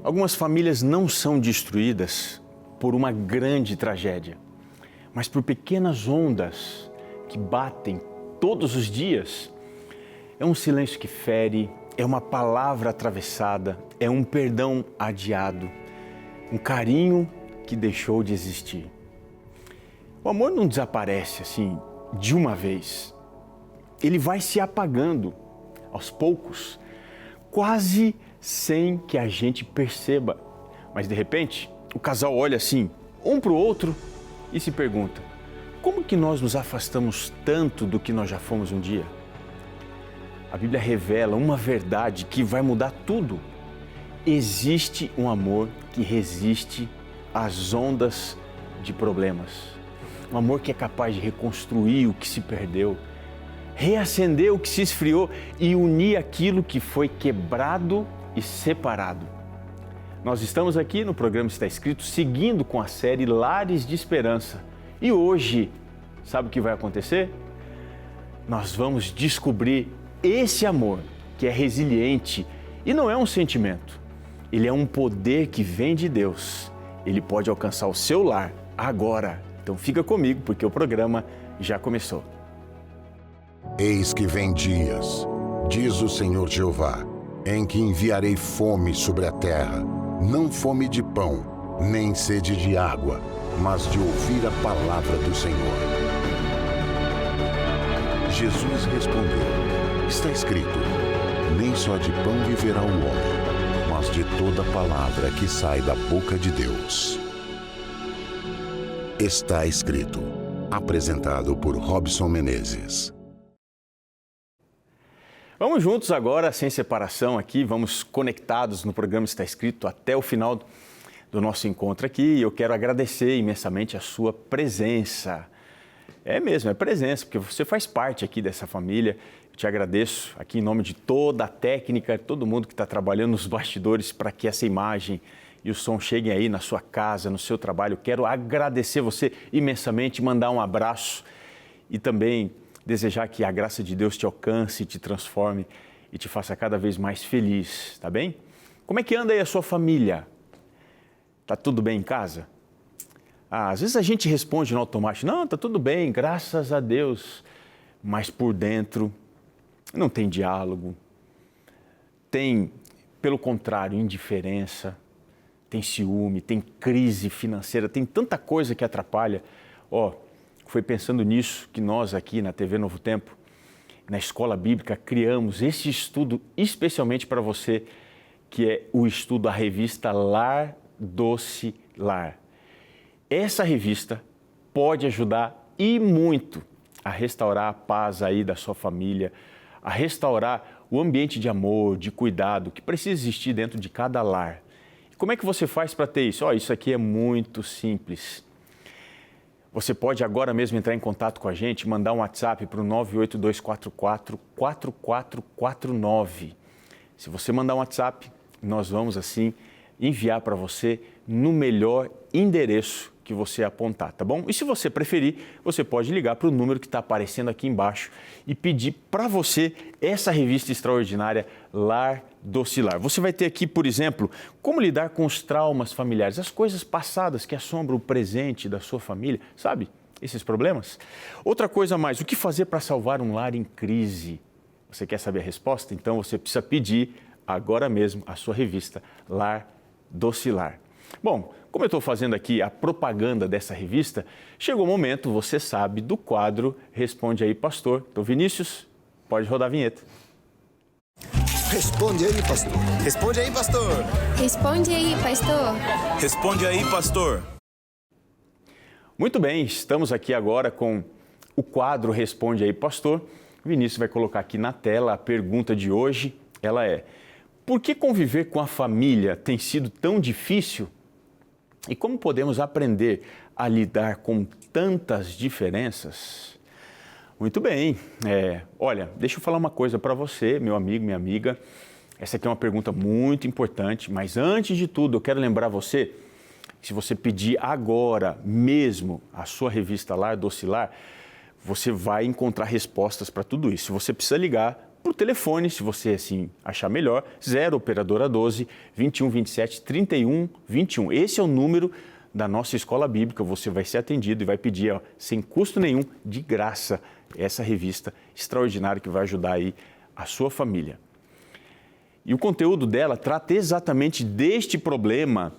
Algumas famílias não são destruídas por uma grande tragédia, mas por pequenas ondas que batem todos os dias. É um silêncio que fere, é uma palavra atravessada, é um perdão adiado, um carinho que deixou de existir. O amor não desaparece assim de uma vez. Ele vai se apagando aos poucos, quase sem que a gente perceba. Mas de repente, o casal olha assim, um para o outro e se pergunta: como que nós nos afastamos tanto do que nós já fomos um dia? A Bíblia revela uma verdade que vai mudar tudo. Existe um amor que resiste às ondas de problemas. Um amor que é capaz de reconstruir o que se perdeu, reacender o que se esfriou e unir aquilo que foi quebrado e separado. Nós estamos aqui no programa Está Escrito, seguindo com a série Lares de Esperança. E hoje, sabe o que vai acontecer? Nós vamos descobrir esse amor que é resiliente e não é um sentimento. Ele é um poder que vem de Deus. Ele pode alcançar o seu lar agora. Então fica comigo porque o programa já começou. Eis que vem dias, diz o Senhor Jeová, em que enviarei fome sobre a terra, não fome de pão, nem sede de água, mas de ouvir a palavra do Senhor. Jesus respondeu: está escrito, nem só de pão viverá o homem, mas de toda palavra que sai da boca de Deus. Está escrito, apresentado por Robson Menezes. Vamos juntos agora, sem separação aqui, vamos conectados no programa Está Escrito até o final do nosso encontro aqui. E eu quero agradecer imensamente a sua presença. É mesmo, é presença, porque você faz parte aqui dessa família. Eu te agradeço aqui em nome de toda a técnica, todo mundo que está trabalhando nos bastidores para que essa imagem e o som cheguem aí na sua casa, no seu trabalho. Eu quero agradecer você imensamente, mandar um abraço e também desejar que a graça de Deus te alcance, te transforme e te faça cada vez mais feliz, tá bem? Como é que anda aí a sua família? Tá tudo bem em casa? Às vezes a gente responde no automático, não, tá tudo bem, graças a Deus. Mas por dentro não tem diálogo, tem, pelo contrário, indiferença, tem ciúme, tem crise financeira, tem tanta coisa que atrapalha. Foi pensando nisso que nós aqui na TV Novo Tempo, na Escola Bíblica, criamos esse estudo especialmente para você, que é o estudo da revista Lar Doce Lar. Essa revista pode ajudar e muito a restaurar a paz aí da sua família, a restaurar o ambiente de amor, de cuidado que precisa existir dentro de cada lar. E como é que você faz para ter isso? Isso aqui é muito simples. Você pode agora mesmo entrar em contato com a gente, mandar um WhatsApp para o 98244-4449. Se você mandar um WhatsApp, nós vamos assim enviar para você no melhor endereço que você apontar, tá bom? E se você preferir, você pode ligar para o número que está aparecendo aqui embaixo e pedir para você essa revista extraordinária Lar Doce Lar. Você vai ter aqui, por exemplo, como lidar com os traumas familiares, as coisas passadas que assombram o presente da sua família, sabe? Esses problemas. Outra coisa a mais, o que fazer para salvar um lar em crise? Você quer saber a resposta? Então você precisa pedir agora mesmo a sua revista Lar Doce Lar. Bom, como eu estou fazendo aqui a propaganda dessa revista, chegou o momento, você sabe, do quadro Responde aí, Pastor. Então, Vinícius, pode rodar a vinheta. Responde aí, pastor. Responde aí, pastor. Responde aí, pastor. Responde aí, pastor. Muito bem, estamos aqui agora com o quadro Responde aí, Pastor. O Vinícius vai colocar aqui na tela a pergunta de hoje. Ela é: por que conviver com a família tem sido tão difícil? E como podemos aprender a lidar com tantas diferenças? Muito bem. Olha, deixa eu falar uma coisa para você, meu amigo, minha amiga. Essa aqui é uma pergunta muito importante, mas antes de tudo, eu quero lembrar você, se você pedir agora mesmo a sua revista Lar Doce Lar, você vai encontrar respostas para tudo isso. Você precisa ligar para por telefone, se você assim achar melhor, 0 operadora 12 21 27 31 21. Esse é o número da nossa escola bíblica. Você vai ser atendido e vai pedir, ó, sem custo nenhum, de graça, essa revista extraordinária que vai ajudar aí a sua família. E o conteúdo dela trata exatamente deste problema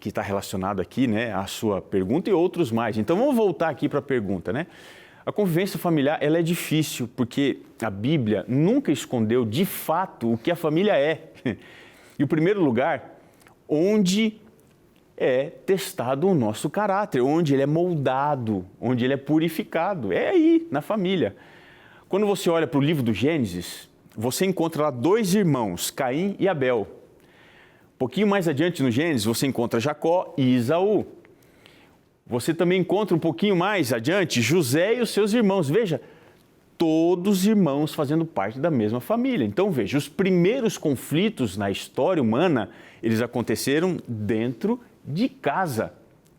que está relacionado aqui, né, à sua pergunta e outros mais. Então vamos voltar aqui para a pergunta, né? A convivência familiar, ela é difícil porque a Bíblia nunca escondeu de fato o que a família é. E o primeiro lugar, onde é testado o nosso caráter, onde ele é moldado, onde ele é purificado, é aí, na família. Quando você olha para o livro do Gênesis, você encontra lá 2 irmãos, Caim e Abel. Um pouquinho mais adiante no Gênesis, você encontra Jacó e Esaú. Você também encontra um pouquinho mais adiante José e os seus irmãos. Veja, todos irmãos fazendo parte da mesma família. Então veja, os primeiros conflitos na história humana, eles aconteceram dentro de casa.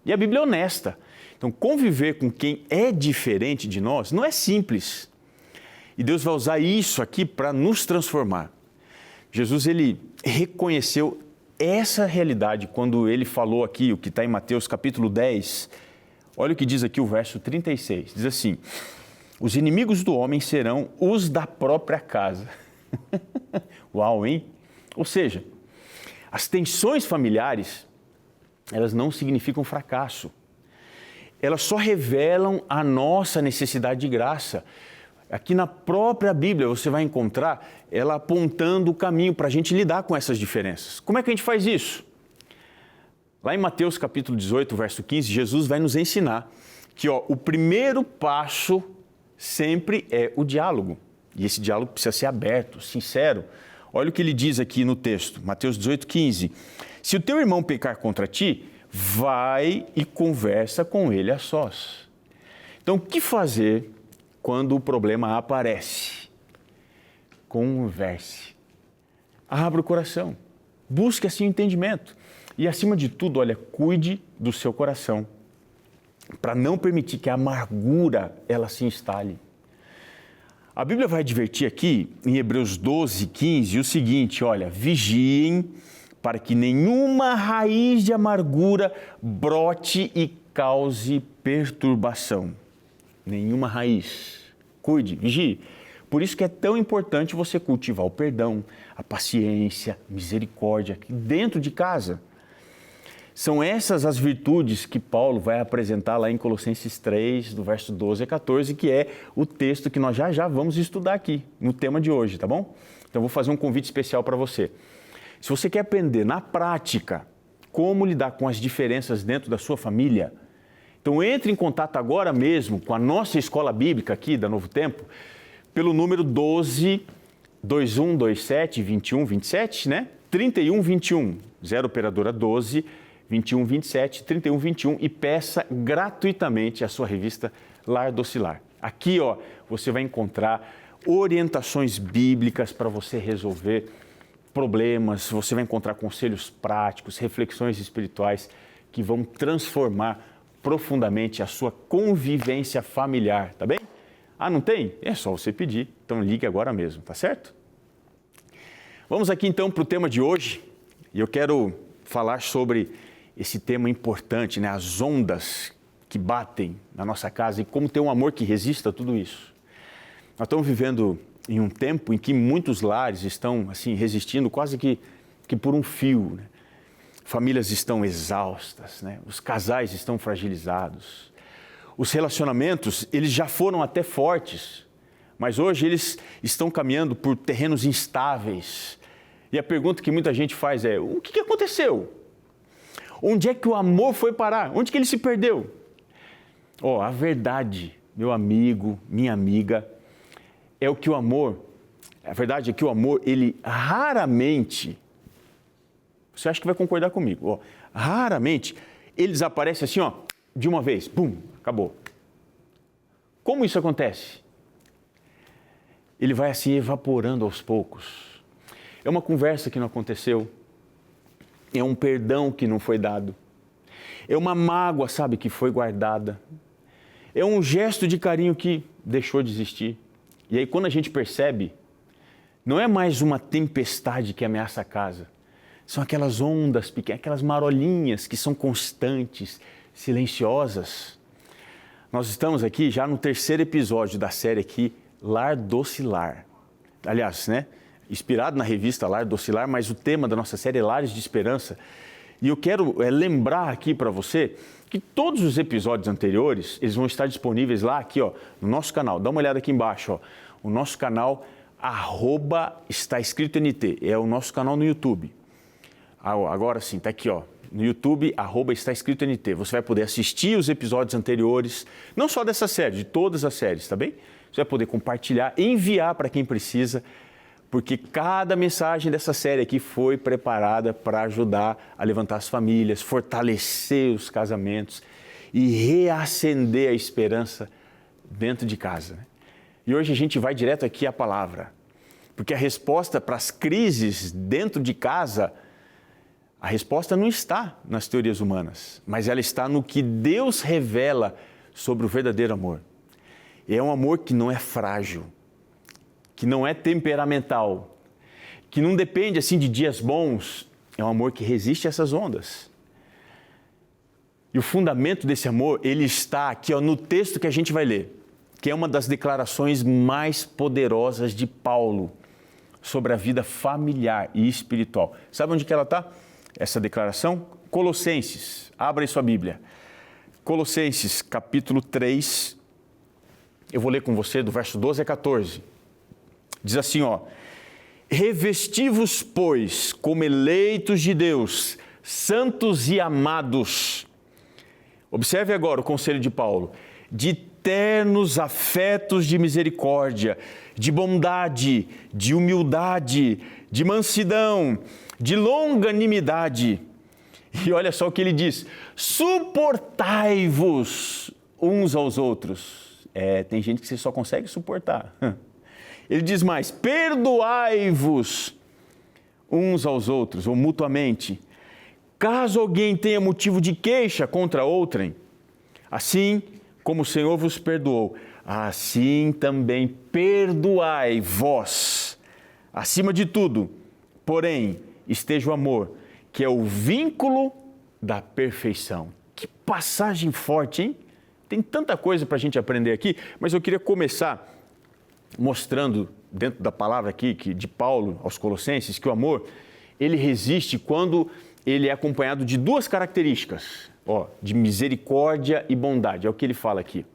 E a Bíblia é honesta. Então conviver com quem é diferente de nós não é simples. E Deus vai usar isso aqui para nos transformar. Jesus, ele reconheceu essa realidade quando ele falou aqui, o que está em Mateus capítulo 10, olha o que diz aqui o verso 36, diz assim: os inimigos do homem serão os da própria casa. Uau, hein? Ou seja, as tensões familiares, elas não significam fracasso. Elas só revelam a nossa necessidade de graça. Aqui na própria Bíblia você vai encontrar ela apontando o caminho para a gente lidar com essas diferenças. Como é que a gente faz isso? Lá em Mateus capítulo 18, verso 15, Jesus vai nos ensinar que o primeiro passo sempre é o diálogo. E esse diálogo precisa ser aberto, sincero. Olha o que ele diz aqui no texto, Mateus 18, 15. Se o teu irmão pecar contra ti, vai e conversa com ele a sós. Então, o que fazer quando o problema aparece? Converse. Abra o coração. Busque assim o entendimento. E acima de tudo, olha, cuide do seu coração, para não permitir que a amargura ela se instale. A Bíblia vai advertir aqui, em Hebreus 12, 15, o seguinte, olha, vigiem para que nenhuma raiz de amargura brote e cause perturbação. Nenhuma raiz. Cuide, vigie. Por isso que é tão importante você cultivar o perdão, a paciência, a misericórdia aqui dentro de casa. São essas as virtudes que Paulo vai apresentar lá em Colossenses 3, do verso 12 a 14, que é o texto que nós já vamos estudar aqui, no tema de hoje, tá bom? Então, vou fazer um convite especial para você. Se você quer aprender na prática como lidar com as diferenças dentro da sua família, então entre em contato agora mesmo com a nossa escola bíblica aqui da Novo Tempo, pelo número 12 2127 21 27, né? 31 21, 0 operadora 12 21 27 31 21 e peça gratuitamente a sua revista Lar Docilar. Aqui, você vai encontrar orientações bíblicas para você resolver problemas, você vai encontrar conselhos práticos, reflexões espirituais que vão transformar profundamente a sua convivência familiar, tá bem? Ah, não tem? É só você pedir, então ligue agora mesmo, tá certo? Vamos aqui então para o tema de hoje, e eu quero falar sobre esse tema importante, né? As ondas que batem na nossa casa e como ter um amor que resista a tudo isso. Nós estamos vivendo em um tempo em que muitos lares estão assim resistindo quase que por um fio, né? Famílias estão exaustas, né? Os casais estão fragilizados. Os relacionamentos, eles já foram até fortes, mas hoje eles estão caminhando por terrenos instáveis. E a pergunta que muita gente faz é, o que aconteceu? Onde é que o amor foi parar? Onde que ele se perdeu? A verdade, meu amigo, minha amiga, é o que o amor, a verdade é que o amor, ele raramente, você acha que vai concordar comigo, raramente ele desaparece assim, de uma vez, pum, acabou. Como isso acontece? Ele vai assim evaporando aos poucos. É uma conversa que não aconteceu, é um perdão que não foi dado, é uma mágoa, sabe, que foi guardada, é um gesto de carinho que deixou de existir. E aí quando a gente percebe, não é mais uma tempestade que ameaça a casa. São aquelas ondas pequenas, aquelas marolinhas que são constantes, silenciosas. Nós estamos aqui já no 3º episódio da série aqui, Lar Doce Lar. Aliás, né? Inspirado na revista Lar Doce Lar, mas o tema da nossa série é Lares de Esperança. E eu quero lembrar aqui para você que todos os episódios anteriores, eles vão estar disponíveis lá aqui, ó, no nosso canal. Dá uma olhada aqui embaixo, ó. O nosso canal, @está escrito NT, é o nosso canal no YouTube. Agora sim, tá aqui, ó, no YouTube, @está escrito NT. Você vai poder assistir os episódios anteriores, não só dessa série, de todas as séries, tá bem? Você vai poder compartilhar, enviar para quem precisa, porque cada mensagem dessa série aqui foi preparada para ajudar a levantar as famílias, fortalecer os casamentos e reacender a esperança dentro de casa. E hoje a gente vai direto aqui à palavra, porque a resposta para as crises dentro de casa, a resposta não está nas teorias humanas, mas ela está no que Deus revela sobre o verdadeiro amor. É um amor que não é frágil, que não é temperamental, que não depende assim de dias bons. É um amor que resiste a essas ondas. E o fundamento desse amor, ele está aqui, ó, no texto que a gente vai ler, que é uma das declarações mais poderosas de Paulo sobre a vida familiar e espiritual. Sabe onde que ela está? Essa declaração? Colossenses. Abra aí sua Bíblia. Colossenses, capítulo 3. Eu vou ler com você do verso 12 a 14. Diz assim, ó: revesti-vos, pois, como eleitos de Deus, santos e amados. Observe agora o conselho de Paulo. De ternos afetos de misericórdia, de bondade, de humildade, de mansidão, de longanimidade. E olha só o que ele diz: suportai-vos uns aos outros. Tem gente que você só consegue suportar. Ele diz mais: perdoai-vos uns aos outros, ou mutuamente, caso alguém tenha motivo de queixa contra outrem. Assim como o Senhor vos perdoou, assim também perdoai vós. Acima de tudo, porém, esteja o amor, que é o vínculo da perfeição. Que passagem forte, hein? Tem tanta coisa para a gente aprender aqui, mas eu queria começar mostrando, dentro da palavra aqui de Paulo aos Colossenses, que o amor, ele resiste quando ele é acompanhado de duas características, de misericórdia e bondade. É o que ele fala aqui.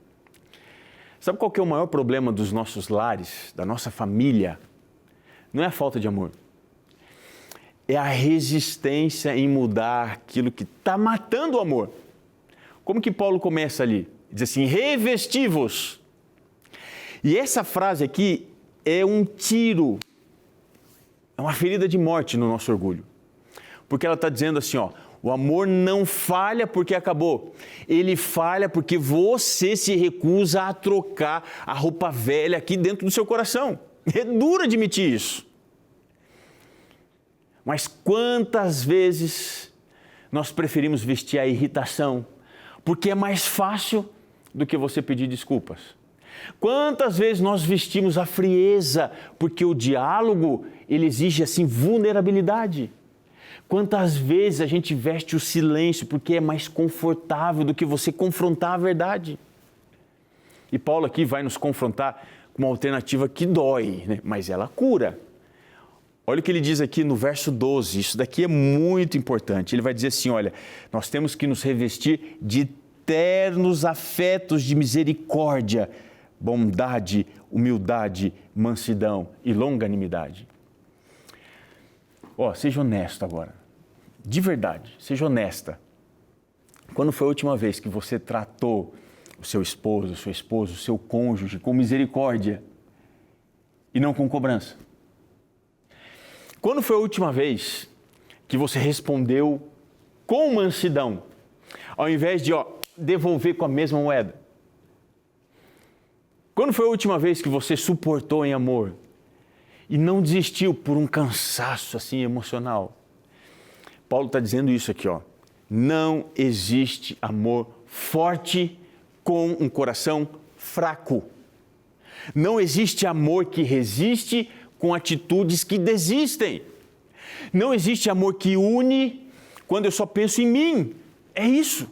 Sabe qual que é o maior problema dos nossos lares, da nossa família? Não é a falta de amor. É a resistência em mudar aquilo que está matando o amor. Como que Paulo começa ali? Diz assim: revesti-vos. E essa frase aqui é um tiro, é uma ferida de morte no nosso orgulho. Porque ela está dizendo assim, o amor não falha porque acabou. Ele falha porque você se recusa a trocar a roupa velha aqui dentro do seu coração. É duro admitir isso. Mas quantas vezes nós preferimos vestir a irritação, porque é mais fácil do que você pedir desculpas? Quantas vezes nós vestimos a frieza, porque o diálogo, ele exige assim vulnerabilidade? Quantas vezes a gente veste o silêncio, porque é mais confortável do que você confrontar a verdade? E Paulo aqui vai nos confrontar com uma alternativa que dói, né? Mas ela cura. Olha o que ele diz aqui no verso 12, isso daqui é muito importante. Ele vai dizer assim, olha, nós temos que nos revestir de ternos afetos de misericórdia, bondade, humildade, mansidão e longanimidade. Seja honesto agora, de verdade, seja honesta. Quando foi a última vez que você tratou o seu esposo, sua esposa, o seu cônjuge com misericórdia e não com cobrança? Quando foi a última vez que você respondeu com mansidão, ao invés de devolver com a mesma moeda? Quando foi a última vez que você suportou em amor e não desistiu por um cansaço assim emocional? Paulo está dizendo isso aqui, não existe amor forte com um coração fraco. Não existe amor que resiste com atitudes que desistem. Não existe amor que une quando eu só penso em mim. É isso.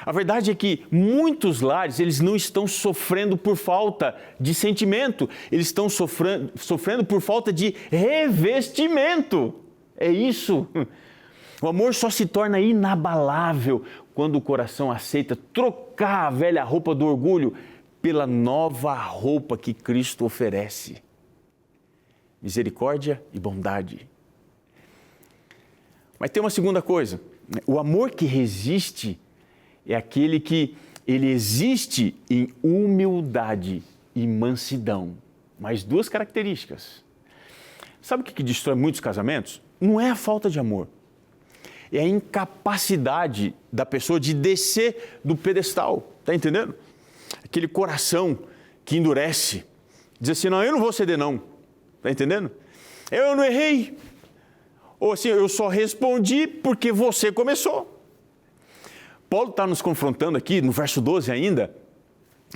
A verdade é que muitos lares, eles não estão sofrendo por falta de sentimento, eles estão sofrendo por falta de revestimento. É isso. O amor só se torna inabalável quando o coração aceita trocar a velha roupa do orgulho pela nova roupa que Cristo oferece. Misericórdia e bondade. Mas tem uma segunda coisa. O amor que resiste é aquele que ele existe em humildade e mansidão. Mais duas características. Sabe o que destrói muitos casamentos? Não é a falta de amor. É a incapacidade da pessoa de descer do pedestal. Está entendendo? Aquele coração que endurece. Diz assim, não, eu não vou ceder não. Está entendendo? Eu não errei. Ou assim, eu só respondi porque você começou. Paulo está nos confrontando aqui, no verso 12 ainda,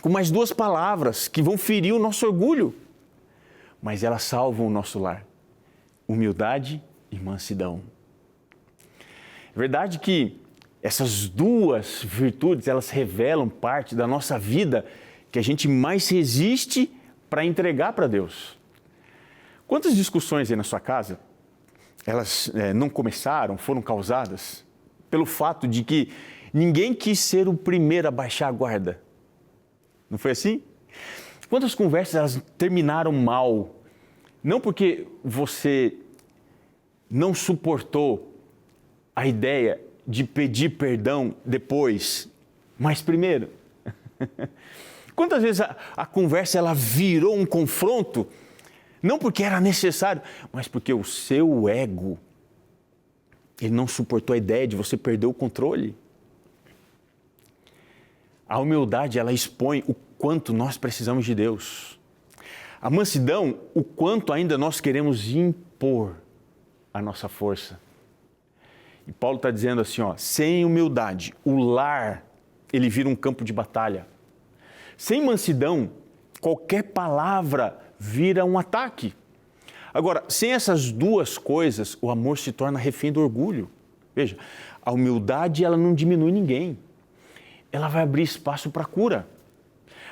com mais duas palavras que vão ferir o nosso orgulho. Mas elas salvam o nosso lar. Humildade e mansidão. É verdade que essas duas virtudes, elas revelam parte da nossa vida que a gente mais resiste para entregar para Deus. Quantas discussões aí na sua casa, elas não começaram, foram causadas pelo fato de que ninguém quis ser o primeiro a baixar a guarda? Não foi assim? Quantas conversas elas terminaram mal? Não porque você não suportou a ideia de pedir perdão depois, mas primeiro. Quantas vezes a conversa ela virou um confronto, não porque era necessário, mas porque o seu ego, ele não suportou a ideia de você perder o controle. A humildade, ela expõe o quanto nós precisamos de Deus. A mansidão, o quanto ainda nós queremos impor a nossa força. E Paulo está dizendo assim, ó, sem humildade, o lar, ele vira um campo de batalha. Sem mansidão, qualquer palavra vira um ataque. Agora, sem essas duas coisas, o amor se torna refém do orgulho. Veja, a humildade, ela não diminui ninguém. Ela vai abrir espaço para a cura.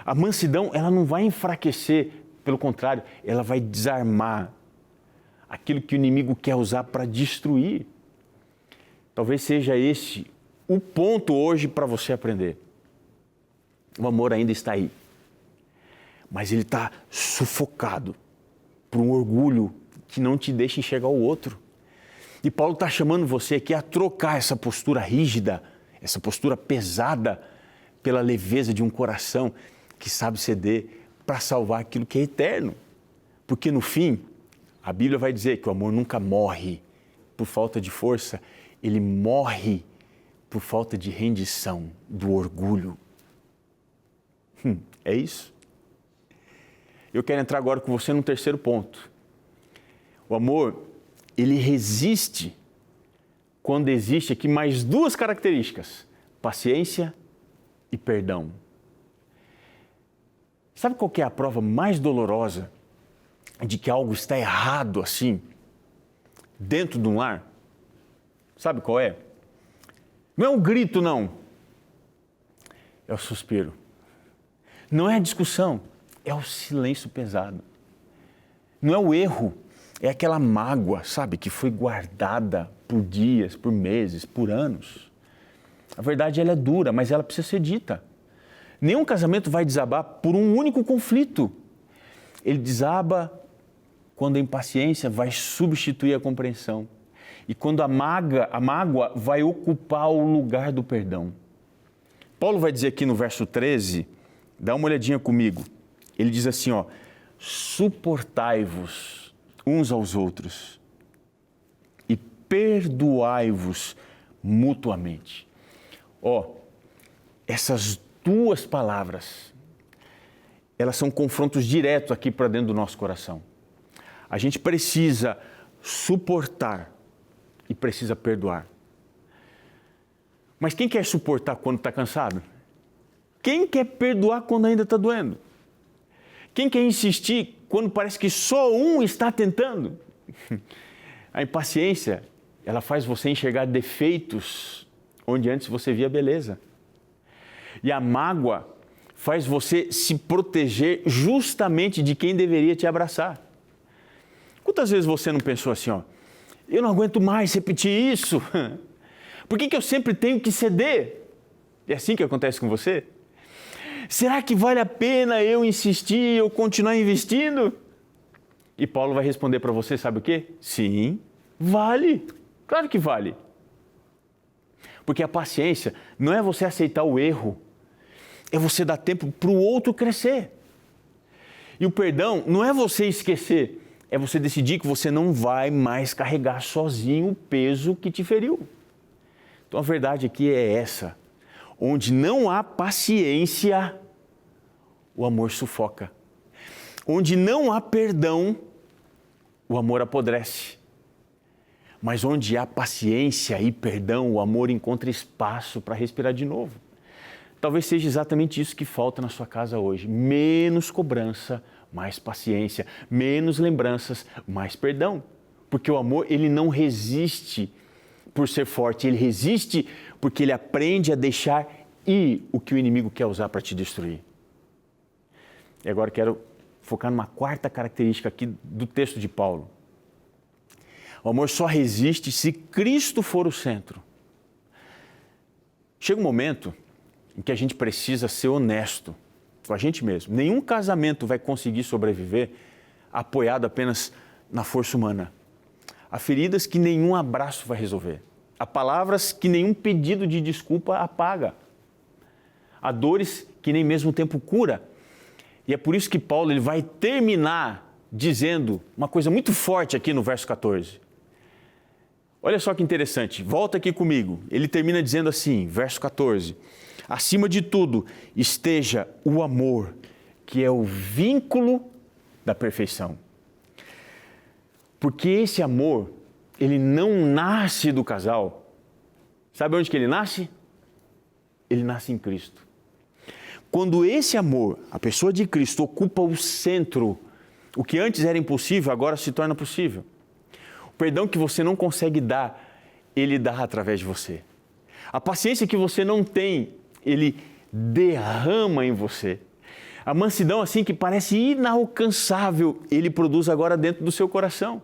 A mansidão, ela não vai enfraquecer, pelo contrário, ela vai desarmar aquilo que o inimigo quer usar para destruir. Talvez seja esse o ponto hoje para você aprender. O amor ainda está aí, mas ele está sufocado por um orgulho que não te deixa enxergar o outro. E Paulo está chamando você aqui a trocar essa postura rígida, essa postura pesada, pela leveza de um coração que sabe ceder para salvar aquilo que é eterno. Porque no fim, a Bíblia vai dizer que o amor nunca morre por falta de força, ele morre por falta de rendição, do orgulho. É isso. Eu quero entrar agora com você num terceiro ponto. O amor, ele resiste quando existe aqui mais duas características: paciência e perdão. Sabe qual que é a prova mais dolorosa de que algo está errado assim, dentro de um lar? Sabe qual é? Não é um grito, não. É o suspiro. Não é a discussão, é o silêncio pesado. Não é o erro, é aquela mágoa, sabe, que foi guardada por dias, por meses, por anos. A verdade, ela é dura, mas ela precisa ser dita. Nenhum casamento vai desabar por um único conflito. Ele desaba quando a impaciência vai substituir a compreensão. E quando a mágoa vai ocupar o lugar do perdão. Paulo vai dizer aqui no verso 13, dá uma olhadinha comigo. Ele diz assim, ó, suportai-vos uns aos outros e perdoai-vos mutuamente. Ó, essas duas palavras, elas são confrontos diretos aqui para dentro do nosso coração. A gente precisa suportar e precisa perdoar. Mas quem quer suportar quando está cansado? Quem quer perdoar quando ainda está doendo? Quem quer insistir quando parece que só um está tentando. A impaciência, ela faz você enxergar defeitos onde antes você via beleza. E a mágoa faz você se proteger justamente de quem deveria te abraçar. Quantas vezes você não pensou assim, eu não aguento mais repetir isso? Por que eu sempre tenho que ceder? É assim que acontece com você? Será que vale a pena eu insistir, eu continuar investindo? E Paulo vai responder para você, sabe o quê? Sim, vale. Claro que vale. Porque a paciência não é você aceitar o erro, é você dar tempo para o outro crescer. E o perdão não é você esquecer, é você decidir que você não vai mais carregar sozinho o peso que te feriu. Então a verdade aqui é essa: onde não há paciência, o amor sufoca. Onde não há perdão, o amor apodrece. Mas onde há paciência e perdão, o amor encontra espaço para respirar de novo. Talvez seja exatamente isso que falta na sua casa hoje. Menos cobrança, mais paciência. Menos lembranças, mais perdão. Porque o amor, ele não resiste por ser forte, ele resiste porque ele aprende a deixar ir o que o inimigo quer usar para te destruir. E agora quero focar numa quarta característica aqui do texto de Paulo. O amor só resiste se Cristo for o centro. Chega um momento em que a gente precisa ser honesto com a gente mesmo. Nenhum casamento vai conseguir sobreviver apoiado apenas na força humana. Há feridas que nenhum abraço vai resolver. Há palavras que nenhum pedido de desculpa apaga. Há dores que nem mesmo o tempo cura. E é por isso que Paulo ele vai terminar dizendo uma coisa muito forte aqui no verso 14. Olha só que interessante, volta aqui comigo. Ele termina dizendo assim, verso 14. Acima de tudo, esteja o amor, que é o vínculo da perfeição. Porque esse amor, ele não nasce do casal. Sabe onde que ele nasce? Ele nasce em Cristo. Quando esse amor, a pessoa de Cristo, ocupa o centro, o que antes era impossível, agora se torna possível. O perdão que você não consegue dar, ele dá através de você. A paciência que você não tem, ele derrama em você. A mansidão assim que parece inalcançável, ele produz agora dentro do seu coração.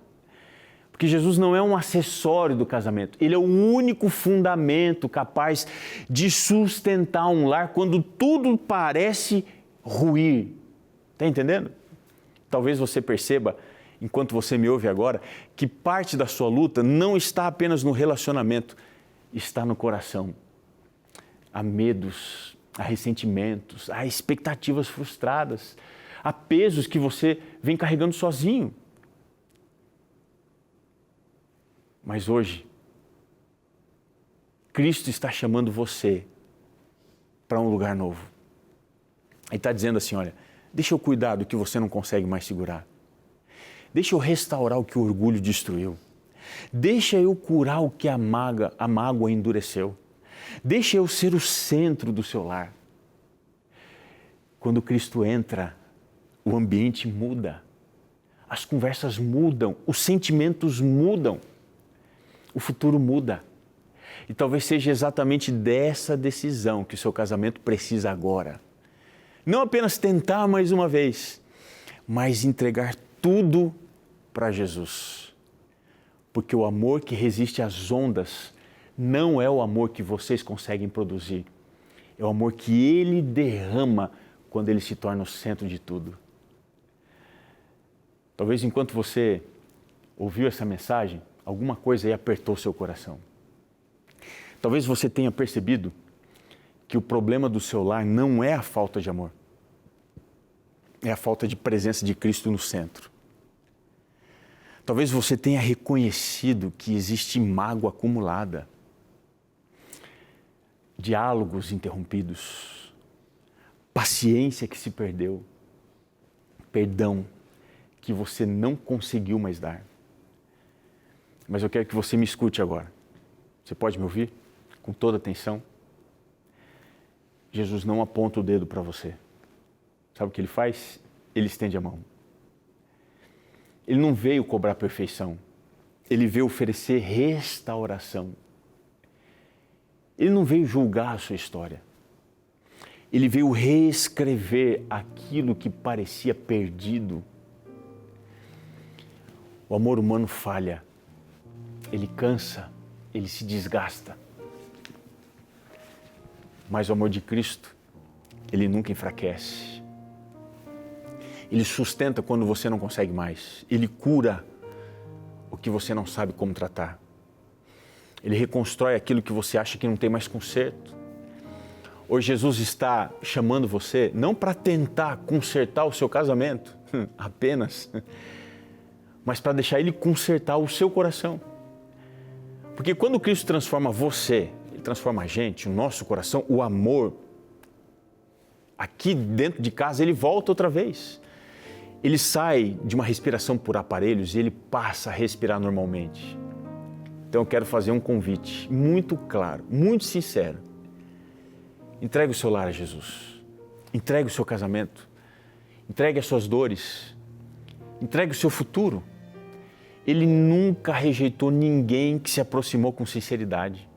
Porque Jesus não é um acessório do casamento, ele é o único fundamento capaz de sustentar um lar quando tudo parece ruir. Está entendendo? Talvez você perceba, enquanto você me ouve agora, que parte da sua luta não está apenas no relacionamento, está no coração. Há medos, há ressentimentos, há expectativas frustradas, há pesos que você vem carregando sozinho. Mas hoje, Cristo está chamando você para um lugar novo. Ele está dizendo assim, olha, deixa eu cuidar do que você não consegue mais segurar. Deixa eu restaurar o que o orgulho destruiu. Deixa eu curar o que a mágoa endureceu. Deixa eu ser o centro do seu lar. Quando Cristo entra, o ambiente muda. As conversas mudam, os sentimentos mudam. O futuro muda. E talvez seja exatamente dessa decisão que o seu casamento precisa agora. Não apenas tentar mais uma vez, mas entregar tudo para Jesus. Porque o amor que resiste às ondas não é o amor que vocês conseguem produzir. É o amor que Ele derrama quando Ele se torna o centro de tudo. Talvez enquanto você ouviu essa mensagem, alguma coisa aí apertou seu coração. Talvez você tenha percebido que o problema do seu lar não é a falta de amor. É a falta de presença de Cristo no centro. Talvez você tenha reconhecido que existe mágoa acumulada, diálogos interrompidos, paciência que se perdeu, perdão que você não conseguiu mais dar. Mas eu quero que você me escute agora. Você pode me ouvir com toda atenção? Jesus não aponta o dedo para você. Sabe o que Ele faz? Ele estende a mão. Ele não veio cobrar perfeição. Ele veio oferecer restauração. Ele não veio julgar a sua história. Ele veio reescrever aquilo que parecia perdido. O amor humano falha. Ele cansa, ele se desgasta. Mas o amor de Cristo, ele nunca enfraquece. Ele sustenta quando você não consegue mais. Ele cura o que você não sabe como tratar. Ele reconstrói aquilo que você acha que não tem mais conserto. Hoje Jesus está chamando você não para tentar consertar o seu casamento, apenas, mas para deixar Ele consertar o seu coração. Porque quando Cristo transforma você, Ele transforma a gente, o nosso coração, o amor, aqui dentro de casa, ele volta outra vez. Ele sai de uma respiração por aparelhos e ele passa a respirar normalmente. Então eu quero fazer um convite muito claro, muito sincero. Entregue o seu lar a Jesus. Entregue o seu casamento. Entregue as suas dores. Entregue o seu futuro. Ele nunca rejeitou ninguém que se aproximou com sinceridade.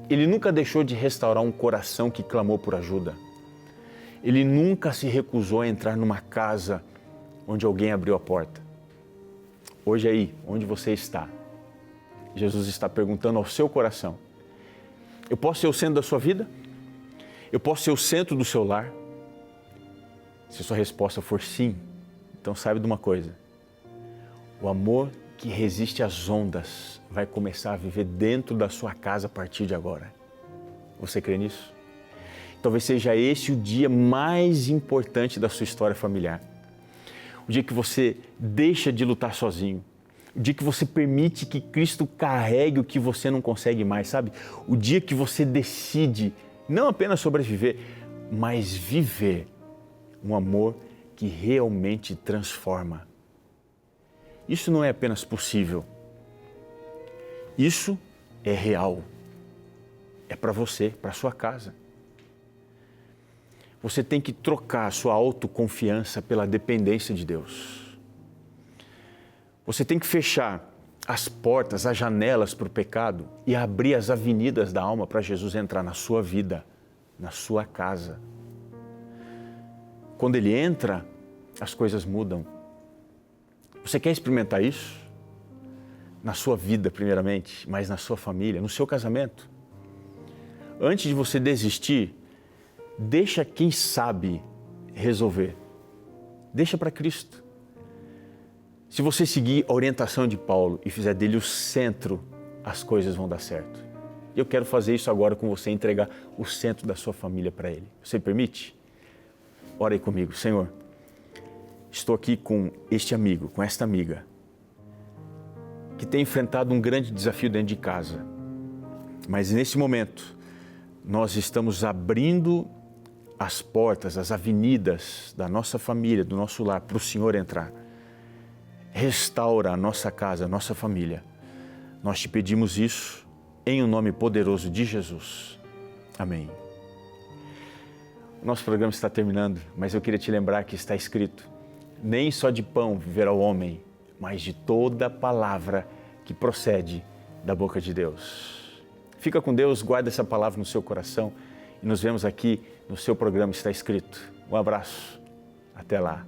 Ele nunca deixou de restaurar um coração que clamou por ajuda. Ele nunca se recusou a entrar numa casa onde alguém abriu a porta. Hoje aí, onde você está, Jesus está perguntando ao seu coração: eu posso ser o centro da sua vida? Eu posso ser o centro do seu lar? Se a sua resposta for sim, então saiba de uma coisa: o amor que resiste às ondas vai começar a viver dentro da sua casa a partir de agora. Você crê nisso? Talvez seja esse o dia mais importante da sua história familiar. O dia que você deixa de lutar sozinho. O dia que você permite que Cristo carregue o que você não consegue mais, sabe? O dia que você decide não apenas sobreviver, mas viver um amor que realmente transforma. Isso não é apenas possível. Isso é real. É para você, para sua casa. Você tem que trocar a sua autoconfiança pela dependência de Deus. Você tem que fechar as portas, as janelas para o pecado e abrir as avenidas da alma para Jesus entrar na sua vida, na sua casa. Quando Ele entra, as coisas mudam. Você quer experimentar isso? Na sua vida, primeiramente, mas na sua família, no seu casamento. Antes de você desistir, deixa quem sabe resolver. Deixa para Cristo. Se você seguir a orientação de Paulo e fizer dele o centro, as coisas vão dar certo. E eu quero fazer isso agora com você, entregar o centro da sua família para Ele. Você permite? Ora aí comigo. Senhor, estou aqui com este amigo, com esta amiga, que tem enfrentado um grande desafio dentro de casa. Mas nesse momento, nós estamos abrindo as portas, as avenidas da nossa família, do nosso lar, para o Senhor entrar. Restaura a nossa casa, a nossa família. Nós te pedimos isso em o nome poderoso de Jesus. Amém. O nosso programa está terminando, mas eu queria te lembrar que está escrito: nem só de pão viverá o homem, mas de toda palavra que procede da boca de Deus. Fica com Deus, guarda essa palavra no seu coração e nos vemos aqui no seu programa Está Escrito. Um abraço, até lá.